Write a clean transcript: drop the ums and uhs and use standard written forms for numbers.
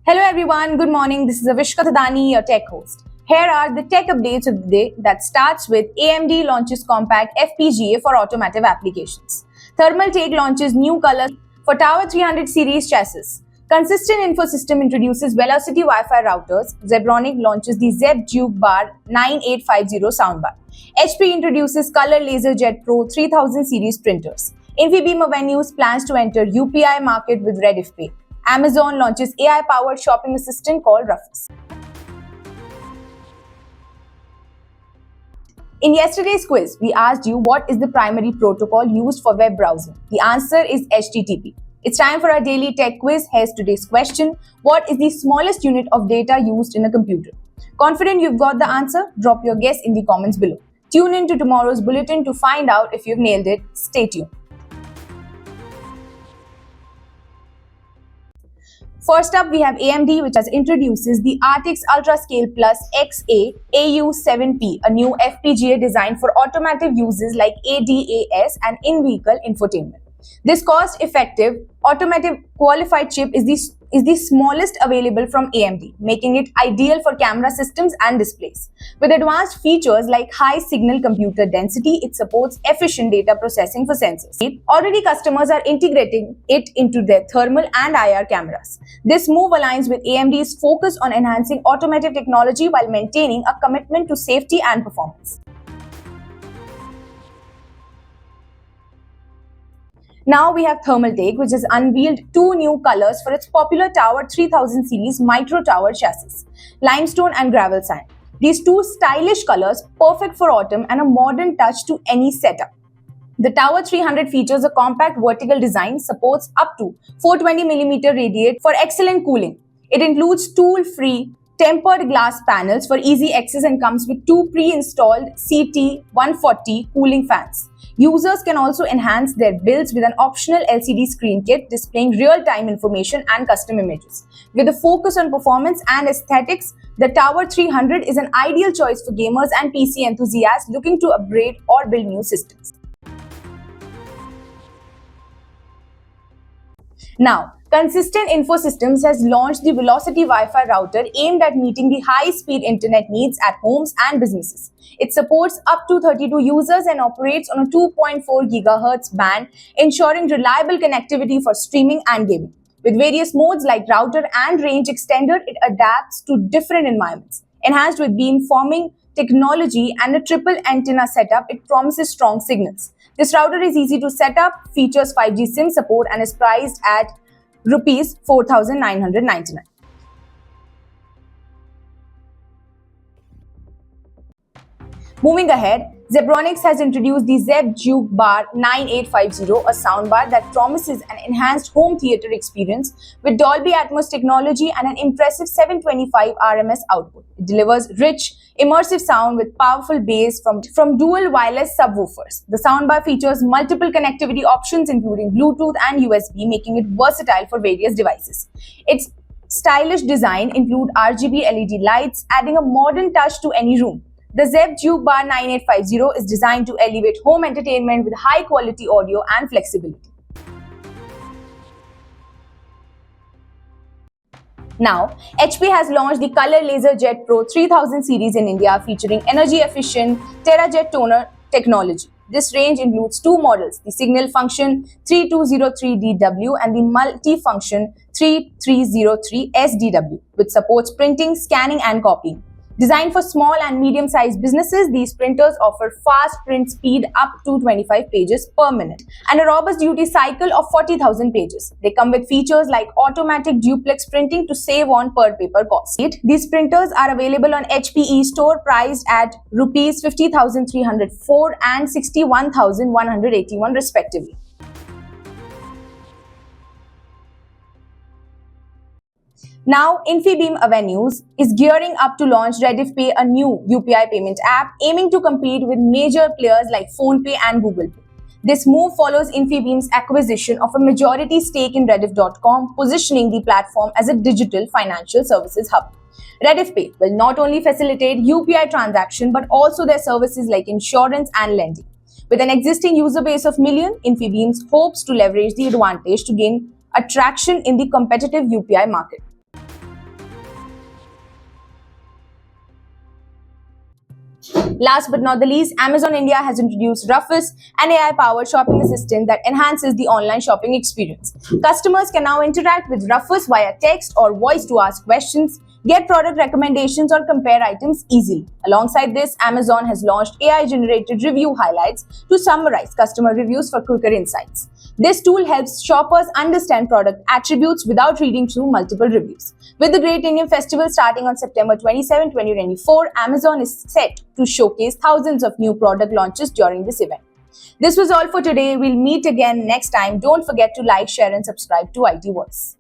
Hello everyone, good morning. This is Avishka Thadani, your tech host. Here are the tech updates of the day that starts with AMD launches compact FPGA for automotive applications. Thermaltake launches new color for Tower 300 series chassis. Consistent Infosystem introduces Velocity Wi-Fi routers. Zebronic launches the Zeb Juke Bar 9850 soundbar. HP introduces Color Laser Jet Pro 3000 series printers. Infibeam Avenues plans to enter UPI market with Rediff Pay. Amazon launches AI-powered shopping assistant called Rufus. In yesterday's quiz, we asked you what is the primary protocol used for web browsing. The answer is HTTP. It's time for our daily tech quiz. Here's today's question. What is the smallest unit of data used in a computer? Confident you've got the answer? Drop your guess in the comments below. Tune in to tomorrow's bulletin to find out if you've nailed it. Stay tuned. First up, we have AMD, which introduces the RTX UltraScale Plus XA AU7P, a new FPGA designed for automotive uses like ADAS and in-vehicle infotainment. This cost-effective, automotive qualified chip is the smallest available from AMD, making it ideal for camera systems and displays. With advanced features like high signal computer density, it supports efficient data processing for sensors. Already, customers are integrating it into their thermal and IR cameras. This move aligns with AMD's focus on enhancing automotive technology while maintaining a commitment to safety and performance. Now we have Thermaltake, which has unveiled two new colors for its popular Tower 3000 series Micro Tower chassis, limestone and gravel sand. These two stylish colors, perfect for autumn and a modern touch to any setup. The Tower 300 features a compact vertical design, supports up to 420mm radiate for excellent cooling. It includes tool-free tempered glass panels for easy access and comes with two pre-installed CT140 cooling fans. Users can also enhance their builds with an optional LCD screen kit displaying real-time information and custom images. With a focus on performance and aesthetics, the Tower 300 is an ideal choice for gamers and PC enthusiasts looking to upgrade or build new systems. Now, Consistent Infosystems has launched the Velocity Wi-Fi router aimed at meeting the high-speed internet needs at homes and businesses. It supports up to 32 users and operates on a 2.4 GHz band, ensuring reliable connectivity for streaming and gaming. With various modes like router and range extender, it adapts to different environments. Enhanced with beamforming technology and a triple antenna setup, it promises strong signals. This router is easy to set up, features 5G SIM support, and is priced at Rs 4,999. Moving ahead, Zebronics has introduced the Zeb Juke Bar 9850, a soundbar that promises an enhanced home theater experience with Dolby Atmos technology and an impressive 725 RMS output. It delivers rich, immersive sound with powerful bass from dual wireless subwoofers. The soundbar features multiple connectivity options including Bluetooth and USB, making it versatile for various devices. Its stylish design includes RGB LED lights, adding a modern touch to any room. The Zeb Juke Bar 9850 is designed to elevate home entertainment with high-quality audio and flexibility. Now, HP has launched the Color Laser Jet Pro 3000 series in India, featuring energy-efficient TerraJet toner technology. This range includes two models, the Signal Function 3203DW and the Multi-Function 3303SDW, which supports printing, scanning, and copying. Designed for small and medium-sized businesses, these printers offer fast print speed up to 25 pages per minute and a robust duty cycle of 40,000 pages. They come with features like automatic duplex printing to save on per paper cost. These printers are available on HPE store priced at Rs 50,304 and 61,181 respectively. Now, Infibeam Avenues is gearing up to launch Rediff Pay, a new UPI payment app aiming to compete with major players like PhonePe and Google Pay. This move follows Infibeam's acquisition of a majority stake in Rediff.com, positioning the platform as a digital financial services hub. Rediff Pay will not only facilitate UPI transactions but also their services like insurance and lending. With an existing user base of millions, Infibeam hopes to leverage the advantage to gain attraction in the competitive UPI market. Last but not the least, Amazon India has introduced Rufus, an AI-powered shopping assistant that enhances the online shopping experience. Customers can now interact with Rufus via text or voice to ask questions, get product recommendations, or compare items easily. Alongside this, Amazon has launched AI-generated review highlights to summarize customer reviews for quicker insights. This tool helps shoppers understand product attributes without reading through multiple reviews. With the Great Indian Festival starting on September 27, 2024, Amazon is set to showcase thousands of new product launches during this event. This was all for today. We'll meet again next time. Don't forget to like, share, and subscribe to IT Voice.